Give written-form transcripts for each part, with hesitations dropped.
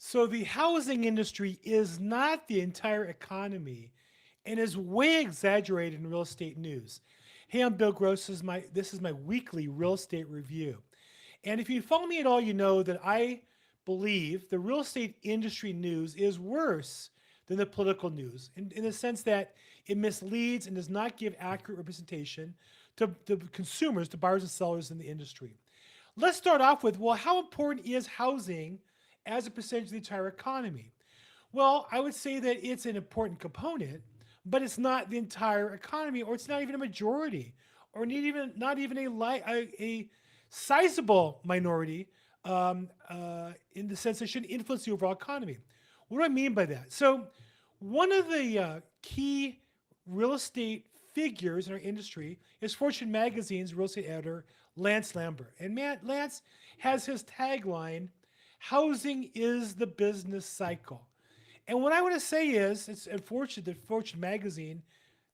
So the housing industry is not the entire economy and is way exaggerated in real estate news. Hey, I'm Bill Gross. This is my weekly real estate review. And if you follow me at all, you know that I believe the real estate industry news is worse than the political news in the sense that it misleads and does not give accurate representation to consumers, to buyers and sellers in the industry. Let's start off with, well, how important is housing as a percentage of the entire economy? Well, I would say that it's an important component, but it's not the entire economy, or it's not even a majority, or not even a sizable minority in the sense that it should influence the overall economy. What do I mean by that? So, one of the key real estate figures in our industry is Fortune Magazine's real estate editor, Lance Lambert. And Lance has his tagline, housing is the business cycle. And what I want to say is, it's unfortunate that Fortune Magazine,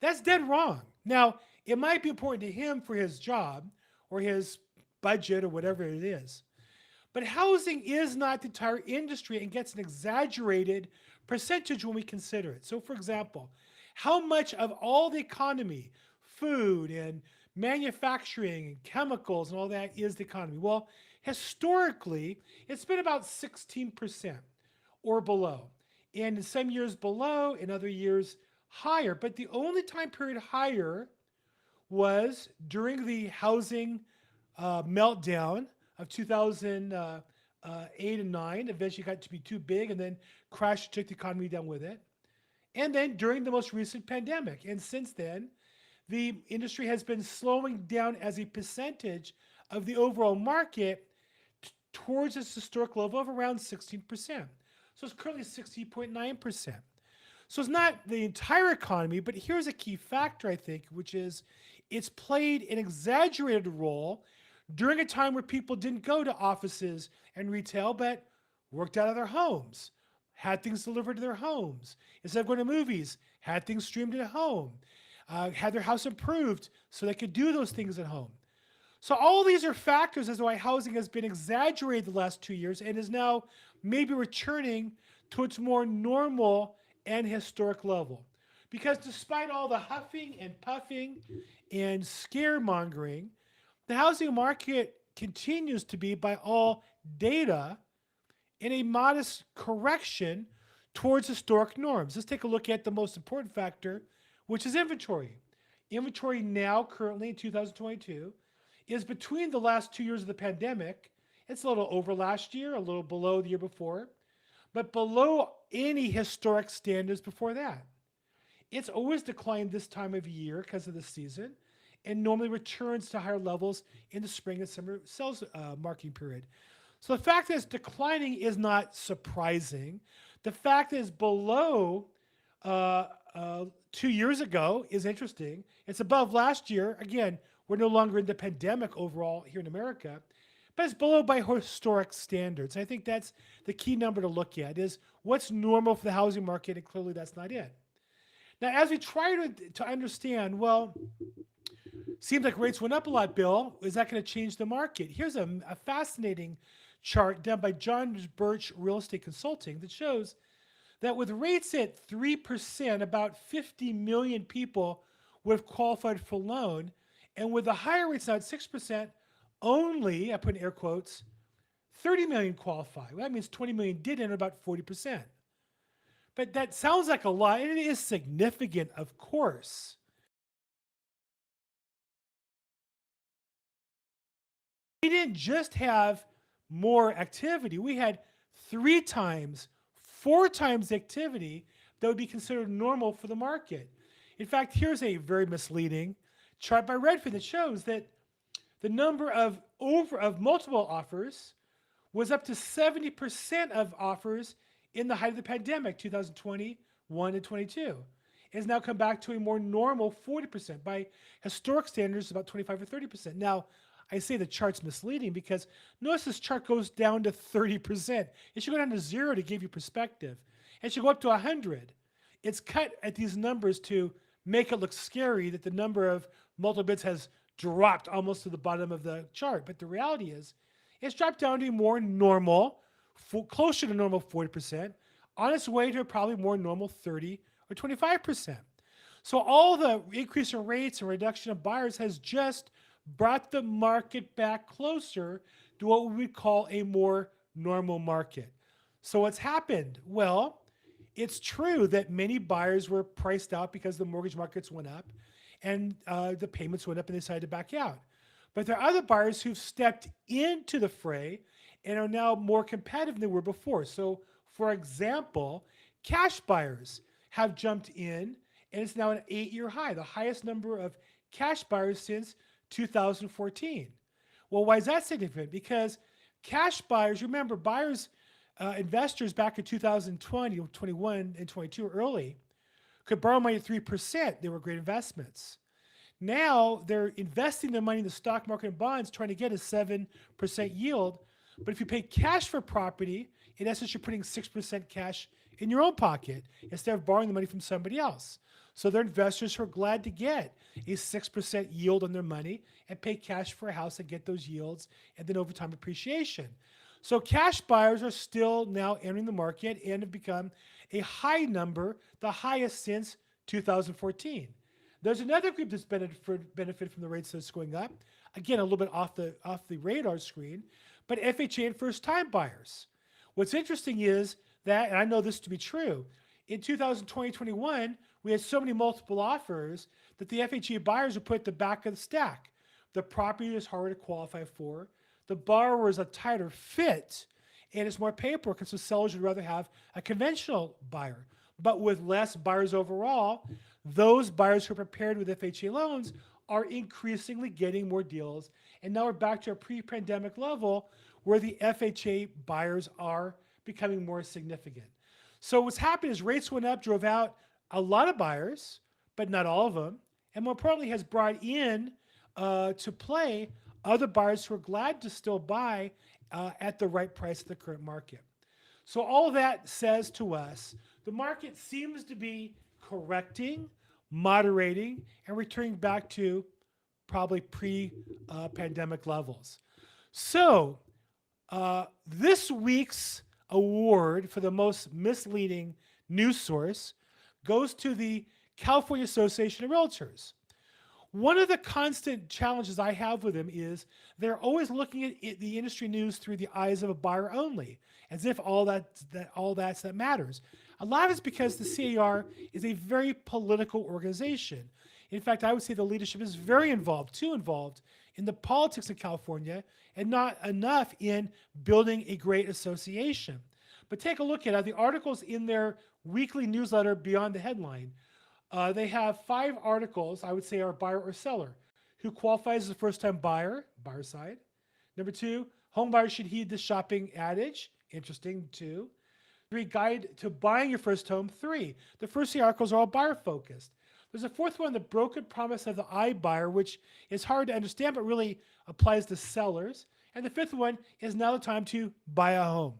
that's dead wrong. Now, it might be important to him for his job or his budget or whatever it is. But housing is not the entire industry and gets an exaggerated percentage when we consider it. So, for example, how much of all the economy, food and manufacturing and chemicals and all that is the economy? Well, historically, it's been about 16% or below. And in some years below, in other years higher. But the only time period higher was during the housing meltdown of 2008 and 9. Eventually got to be too big and then crashed, took the economy down with it. And then during the most recent pandemic. And since then, the industry has been slowing down as a percentage of the overall market towards its historic level of around 16%. So it's currently 60.9%. So it's not the entire economy, but here's a key factor, I think, which is it's played an exaggerated role during a time where people didn't go to offices and retail, but worked out of their homes, had things delivered to their homes. Instead of going to movies, had things streamed at home, had their house improved so they could do those things at home. So all these are factors as to why housing has been exaggerated the last 2 years and is now maybe returning to its more normal and historic level. Because despite all the huffing and puffing and scaremongering, the housing market continues to be, by all data, in a modest correction towards historic norms. Let's take a look at the most important factor, which is inventory. Inventory now, currently in 2022, is between the last 2 years of the pandemic. It's a little over last year, a little below the year before, but below any historic standards before that. It's always declined this time of year because of the season and normally returns to higher levels in the spring and summer sales marketing period. So the fact that it's declining is not surprising. The fact that it's below uh, 2 years ago is interesting. It's above last year. Again, we're no longer in the pandemic overall here in America, but it's below by historic standards. I think that's the key number to look at is what's normal for the housing market, and clearly that's not it. Now, as we try to understand, well, seems like rates went up a lot, Bill. Is that going to change the market? Here's a fascinating chart done by John Birch Real Estate Consulting that shows that with rates at 3%, about 50 million people would have qualified for a loan. And with the higher rates now at 6%, only, I put in air quotes, 30 million qualify. Well, that means 20 million did enter, about 40%. But that sounds like a lot, and it is significant, of course. We didn't just have more activity. We had 3 times, 4 times the activity that would be considered normal for the market. In fact, here's a very misleading chart by Redfin that shows that the number of multiple offers was up to 70% of offers in the height of the pandemic, 2021 and 22. It has now come back to a more normal 40%. By historic standards, about 25 or 30%. Now, I say the chart's misleading because notice this chart goes down to 30%. It should go down to 0 to give you perspective. It should go up to 100. It's cut at these numbers to make it look scary that the number of multiple bids has dropped almost to the bottom of the chart. But the reality is, it's dropped down to a more normal closer to normal 40%, on its way to a probably more normal 30 or 25%. So all the increase in rates and reduction of buyers has just brought the market back closer to what we would call a more normal market. So what's happened? Well, it's true that many buyers were priced out because the mortgage markets went up and the payments went up and they decided to back out. But there are other buyers who've stepped into the fray and are now more competitive than they were before. So, for example, cash buyers have jumped in and it's now an 8-year high, the highest number of cash buyers since 2014. Well, why is that significant? Because cash buyers, remember, buyers, investors back in 2020, 21, and 22 early could borrow money at 3%. They were great investments. Now they're investing their money in the stock market and bonds, trying to get a 7% yield. But if you pay cash for property, in essence, you're putting 6% cash in your own pocket instead of borrowing the money from somebody else. So they're investors who are glad to get a 6% yield on their money and pay cash for a house and get those yields and then over time appreciation. So cash buyers are still now entering the market and have become a high number, the highest since 2014. There's another group that's benefited from the rates that's going up. Again, a little bit off the radar screen, but FHA and first-time buyers. What's interesting is that, and I know this to be true, in 2020-21, we had so many multiple offers that the FHA buyers were put at the back of the stack. The property is harder to qualify for. The borrower is a tighter fit, and it's more paperwork, and so sellers would rather have a conventional buyer. But with less buyers overall, those buyers who are prepared with FHA loans are increasingly getting more deals. And now we're back to a pre-pandemic level where the FHA buyers are becoming more significant. So what's happened is rates went up, drove out a lot of buyers, but not all of them. And more importantly, has brought in to play other buyers who are glad to still buy at the right price of the current market. So all of that says to us, the market seems to be correcting, moderating, and returning back to probably pre-pandemic levels. So this week's award for the most misleading news source goes to the California Association of Realtors. One of the constant challenges I have with them is they're always looking at the industry news through the eyes of a buyer only, as if all that matters. A lot of it's because the CAR is a very political organization. In fact, I would say the leadership is very involved, too involved in the politics of California and not enough in building a great association. But take a look at the articles in their weekly newsletter beyond the headline. They have 5 articles, I would say, are buyer or seller. Who qualifies as a first-time buyer? Buyer side. Number 2, home buyers should heed the shopping adage. Interesting, 2. 3, guide to buying your first home. 3, the first 3 articles are all buyer-focused. There's a 4th one, the broken promise of the iBuyer, which is hard to understand, but really applies to sellers. And the 5th one is now the time to buy a home.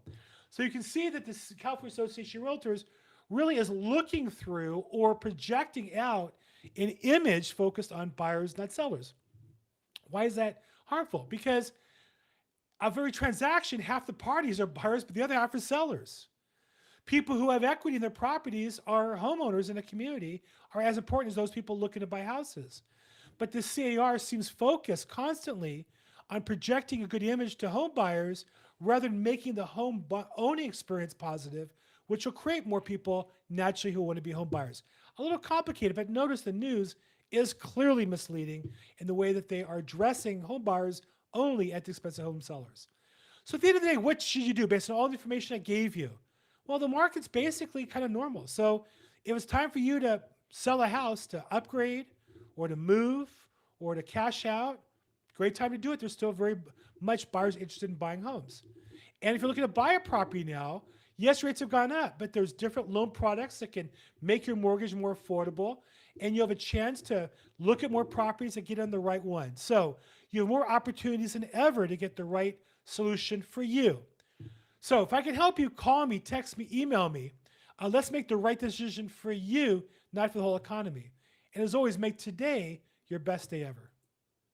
So you can see that the California Association of Realtors really is looking through or projecting out an image focused on buyers, not sellers. Why is that harmful? Because of every transaction, half the parties are buyers, but the other half are sellers. People who have equity in their properties are homeowners in a community, are as important as those people looking to buy houses. But the CAR seems focused constantly on projecting a good image to home buyers rather than making the home owning experience positive, which will create more people naturally who want to be home buyers. A little complicated, but notice the news is clearly misleading in the way that they are addressing home buyers only at the expense of home sellers. So at the end of the day, what should you do based on all the information I gave you? Well, the market's basically kind of normal. So if it's time for you to sell a house, to upgrade or to move or to cash out, great time to do it. There's still very much buyers interested in buying homes. And if you're looking to buy a property now, yes, rates have gone up, but there's different loan products that can make your mortgage more affordable, and you have a chance to look at more properties and get on the right one. So you have more opportunities than ever to get the right solution for you. So if I can help you, call me, text me, email me. Let's make the right decision for you, not for the whole economy. And as always, make today your best day ever.